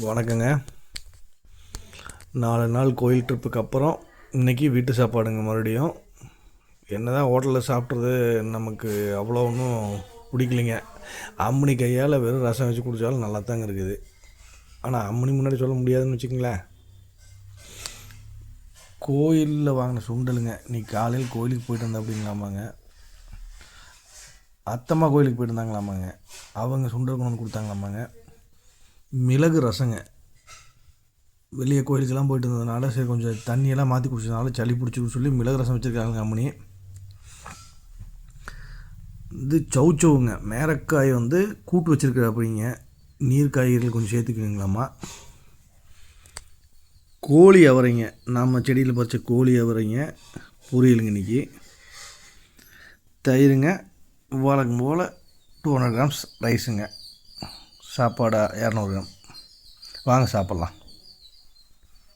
வணக்கங்க. 4 நாள் கோயில் ட்ரிப்புக்கு அப்புறம் இன்றைக்கி வீட்டு சாப்பாடுங்க. மறுபடியும் என்ன தான் ஹோட்டலில் சாப்பிட்றது நமக்கு அவ்வளோ ஒன்றும் பிடிக்கலிங்க. அம்மனி கையால் வெறும் ரசம் வச்சு குடித்தாலும் நல்லா தாங்க இருக்குது. ஆனால் அம்மனி முன்னாடி சொல்ல முடியாதுன்னு வச்சுக்கங்களேன். கோயிலில் வாங்கின சுண்டலுங்க. இன்றைக்கி காலையில் கோயிலுக்கு போயிட்டு வந்தேன் அப்படிங்களாமாங்க. அத்தம்மா கோயிலுக்கு போயிட்டு இருந்தாங்களாமாங்க. அவங்க சுண்டல் கொண்டு வந்து கொடுத்தாங்களாமாங்க. மிளகு ரசங்க. வெளியே கோயிலுக்கெல்லாம் போயிட்டு இருந்ததுனால சரி கொஞ்சம் தண்ணியெல்லாம் மாற்றி குடிச்சதுனால சளி பிடிச்சின்னு சொல்லி மிளகு ரசம் வச்சுருக்காங்க அம்மனி. இது சவுச்சவுங்க. மேரக்காய் கூட்டு வச்சுருக்கிற அப்படிங்க. நீர் காய்கறிகள் கொஞ்சம் சேர்த்துக்கணுங்களாம்மா. கோழி அவரைங்க. நம்ம செடியில் பறித்த கோழி அவரைங்க பொரியலுங்க. இன்றைக்கி தயிருங்க. வழக்கம் போல் 200 கிராம்ஸ் ரைஸுங்க. சாப்பாடு 200 கிராம். வாங்க சாப்பிட்லாம்.